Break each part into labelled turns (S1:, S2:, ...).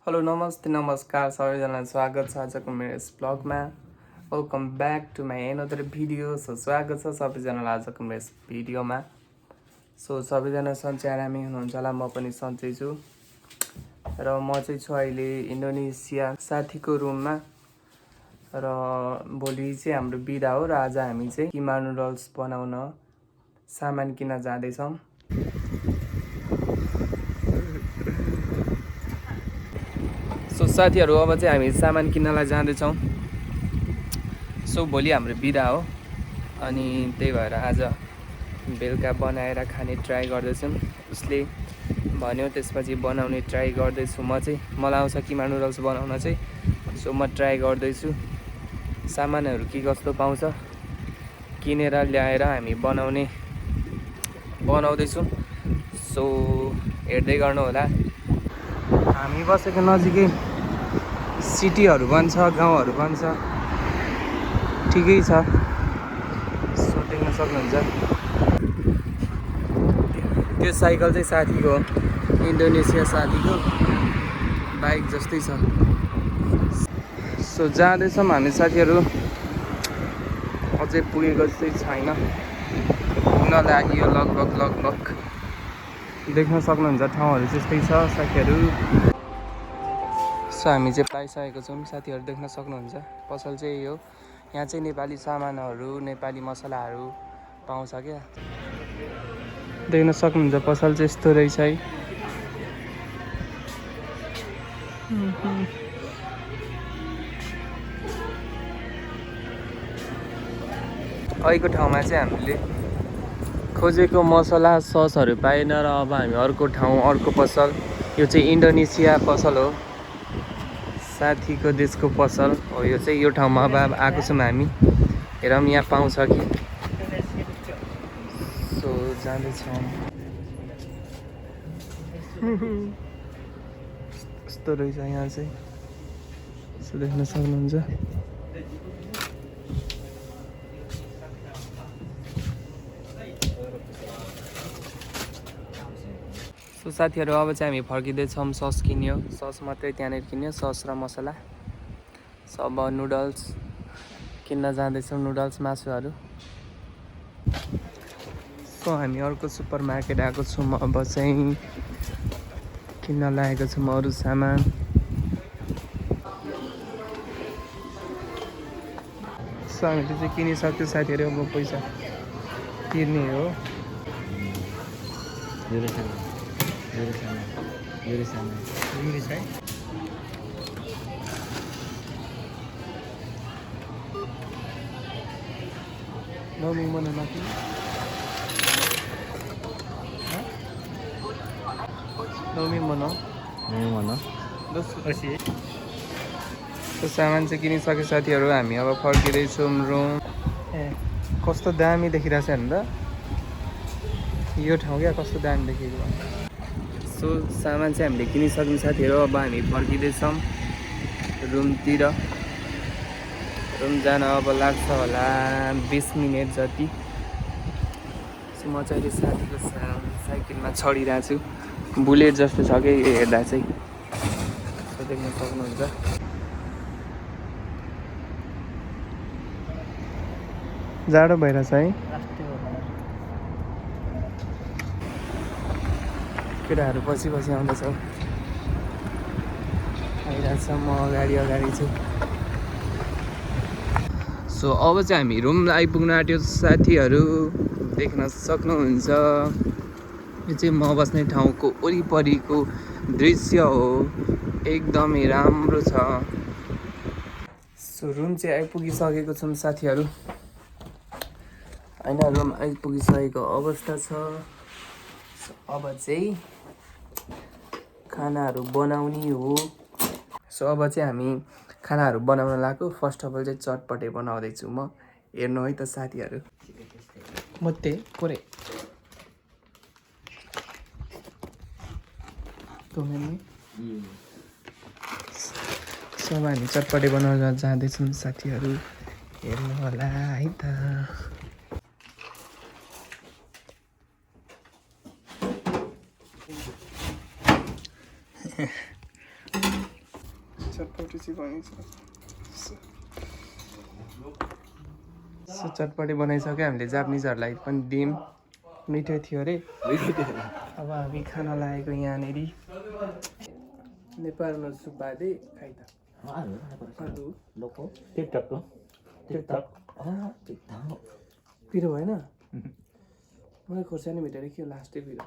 S1: Hello नमस्ते नमस्कार सबैजनालाई स्वागत छ आजको मेरो यस ब्लगमा। Welcome back to my another video. स्वागत छ सबैजनालाई आजको मेरो यस भिडियोमा। सबैजना सन्चै आरामै हुनुहुन्छ होला, म पनि सन्चै छु। र म चाहिँ छु अहिले इन्डोनेसिया साथीको रुममा। र भोलि चाहिँ हाम्रो बिदा हो र आज हामी चाहिँ किमा नुडल्स बनाउन सामान किन्न जाँदैछौँ। साथीहरू अब चाहिँ हामी सामान किन्नलाई जाँदैछौँ। भोलि हाम्रो बिदा हो अनि त्यही भएर आज बेलुका बनाएर खाने ट्राई गर्दैछौँ। उसले भन्यो त्यसपछि बनाउने ट्राई गर्दैछु। मलाई आउँछ किमा नुडल्स बनाउन चाहिँ। म ट्राई गर्दैछु। सामानहरू के कस्तो पाउँछ किनेर ल्याएर हामी बनाउँदैछौँ। हेर्दै गर्नु होला। हामी बसेको नजिकै सिटीहरू पनि छ, गाउँहरू पनि छ, ठिकै छ। देख्न सक्नुहुन्छ त्यो साइकल चाहिँ साथीको, इन्डोनेसिया साथीको बाइक जस्तै छ। जाँदैछौँ हामी साथीहरू। अझै पुगेको चाहिँ छैन, पुग्न लाग्यो लगभग। देख्न सक्नुहुन्छ ठाउँहरू त्यस्तै छ साथीहरू। हामी चाहिँ पाइसकेको छौँ साथीहरू, देख्न सक्नुहुन्छ। पसल चाहिँ यही हो। यहाँ चाहिँ नेपाली सामानहरू, नेपाली मसलाहरू पाउँछ क्या। देख्न सक्नुहुन्छ पसल चाहिँ यस्तो रहेछ है। अहिलेको ठाउँमा चाहिँ हामीले खोजेको मसला ससहरू पाएन र अब हामी अर्को ठाउँ, अर्को पसल, यो चाहिँ इन्डोनेसिया पसल हो, साथीको देशको पसल हो यो चाहिँ। यो ठाउँमा अब आएको छौँ हामी। हेरौँ यहाँ पाउँछ कि। जाँदैछौँ। यस्तो रहेछ यहाँ चाहिँ, देख्न सक्नुहुन्छ। साथीहरू अब चाहिँ हामी फर्किँदैछौँ। सस किन्यो, सस मात्रै त्यहाँनिर किन्यो, सस र मसला। अब नुडल्स किन्न जाँदैछौँ, नुडल्स मासुहरू। हामी अर्को सुपर मार्केट आएको छौँ। अब चाहिँ किन्न लागेको छौँ अरू सामान। हामीले चाहिँ किनिसक्यो साथीहरू। अब पैसा तिर्ने हो। नमिङ बनाउन सामान चाहिँ किनिसक्यो साथीहरू। हामी अब फर्किँदैछौँ रुम। कस्तो दामी देखिरहेछ हेर्नु त, यो ठाउँ क्या, कस्तो दामी देखेको। सामान चाहिँ हामीले किनिसक्यौँ साथीहरू। अब हामी फर्किँदैछौँ रुमतिर। रुम जान अब लाग्छ होला 20 मिनट जति। म चाहिँ साथीको साइकलमा चढिरहेको छु। बुलेट जस्तो छ कि हेर्दा चाहिँ, देख्न सक्नुहुन्छ। जाडो भइरहेछ है। केटाहरू पछि आउँदैछ, आइरहेछ। म अगाडि छु। अब चाहिँ हामी रुम आइपुग्न आँट्यो साथीहरू, देख्न सक्नुहुन्छ। यो चाहिँ म बस्ने ठाउँको वरिपरिको दृश्य हो, एकदमै राम्रो छ। रुम चाहिँ आइपुगिसकेको छौँ साथीहरू। होइन, रुम आइपुगिसकेको अवस्था छ। अब चाहिँ खानाहरू बनाउने हो। अब चाहिँ हामी खानाहरू बनाउन लाग्यो। फर्स्ट अफ अल चाहिँ चटपटे बनाउँदैछु म। हेर्नु है त साथीहरू। मते कोरे सब हामी चटपटे बनाउन जाँदैछौँ साथीहरू, हेर्नु होला है त। चटपटी चाहिँ बनिन्छ चटपटी बनाइसक्यो हामीले जापानिजहरूलाई पनि दियौँ मिठो थियो अरे अब हामी खाना लागेको यहाँनिर नेपालमा सुपादे खाइ त पिरो भएन मलाई खोर्सानी भेटेर के लास्टै पिरो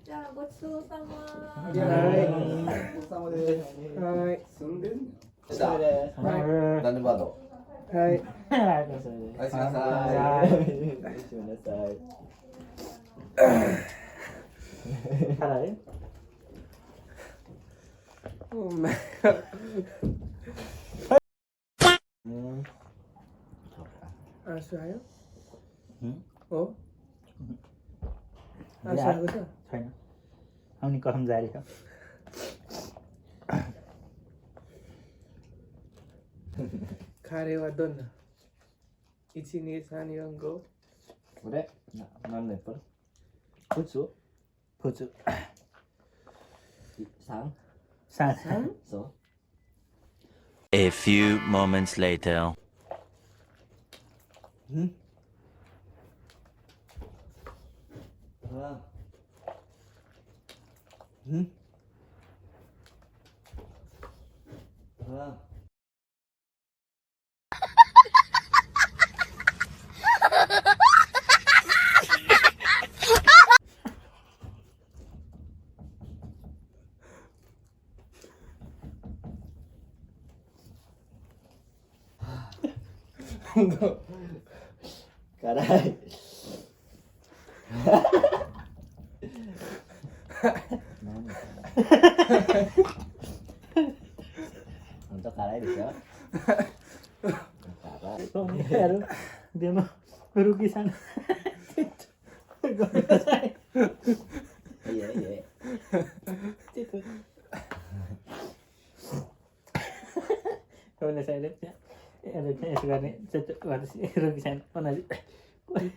S2: 자, 고추사마.
S3: 何バード
S1: はい
S3: おやすみなさい辛い
S1: Oh my आँसु आयो हो आँसु आएको छ
S3: छैन आउने कसम जारी छ
S1: खारे वा दोन इची नि सानी रंगो
S3: これ何年プル普通普通3 3そう
S4: A few moments later.
S3: うんうん辛い本当辛いでしょそうやるでも古木さんごめんなさいいいえいいえちょっとごめんなさいねそれがねちょっと私古木さん同じこれ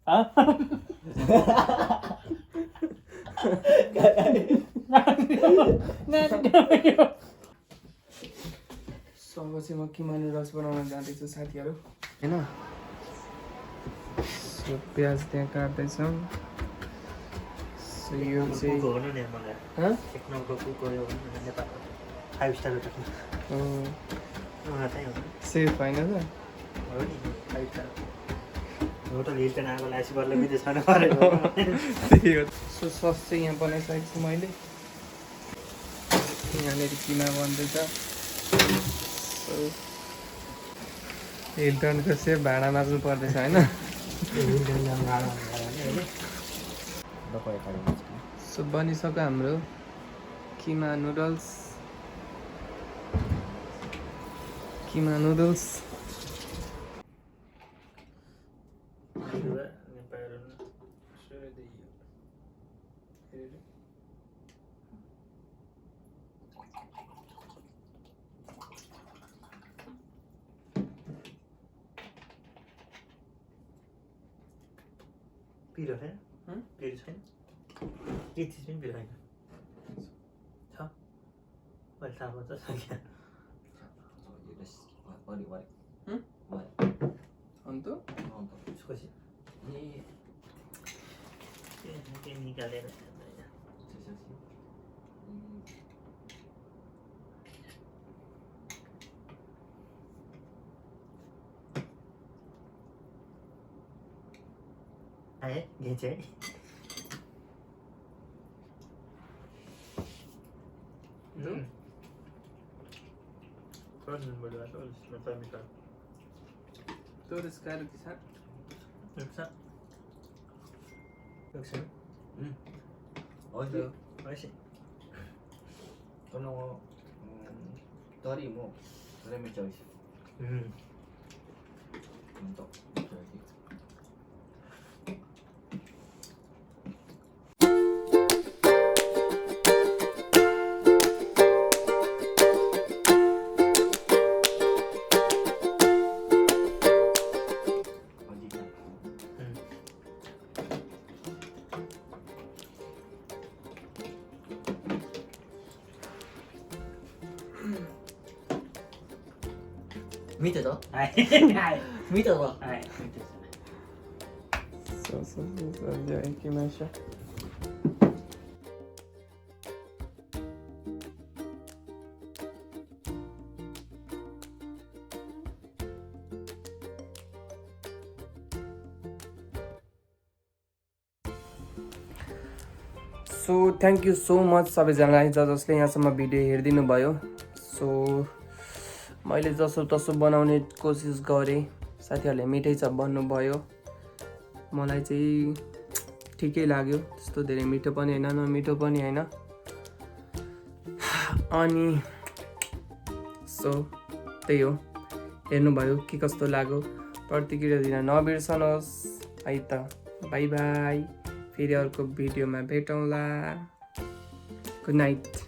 S3: あなんでもよ
S1: अब चाहिँ म किमा नुडल्स बनाउन जाँदैछु साथीहरू हैन सो प्याज त्यहाँ काट्दैछौँ सो यो चाहिँ
S3: हुनु नि मलाई
S1: हँ
S3: एक नम्बरको कुक गऱ्यो भने नेपाल 5 स्टार होटलमा चाहिँ हो
S1: सेफ होइन त
S3: हो नि 5 स्टार होटल हिल्टन आएको लासी बल्ल विदेश खानु परेको
S1: त्यही हो सो सस चाहिँ यहाँ बनाइसकेको छु मैले यहाँनिर किमा बन्दैछ हिल्टनको सेफ भाँडा माझ्नु पर्दैछ होइन सो बनिसक्यो हाम्रो किमा नुडल्स
S3: पिरो छैन पिरो छैन के चिज पनि पिरो होइन छ मैले थाहा पाउँछ सक्यो
S1: अन्त
S3: कसै के निकालेर आए घिचे
S1: Todos os caras que sabe.
S3: おいしいおいしいこの鶏もそれめっちゃおいしいほんとめっちゃおいしい見てたはい見たわはい見てた
S1: そうそうそうそう、じゃあ行きましょう。सो थ्याङ्क यू सो मच सबैजनालाई जसले यहाँसम्म भिडियो हेरिदिनु भयो। सो मैले जसोतसो बनाउने कोसिस गरेँ, साथीहरूले मिठै छ भन्नुभयो। मलाई चाहिँ ठिकै लाग्यो, त्यस्तो धेरै मिठो पनि होइन नमिठो पनि होइन। अनि सो त्यही हो, हेर्नुभयो के कस्तो लाग्यो प्रतिक्रिया दिन नबिर्सनुहोस् है त। बाई बाई, फेरि अर्को भिडियोमा भेटौँला। Good night.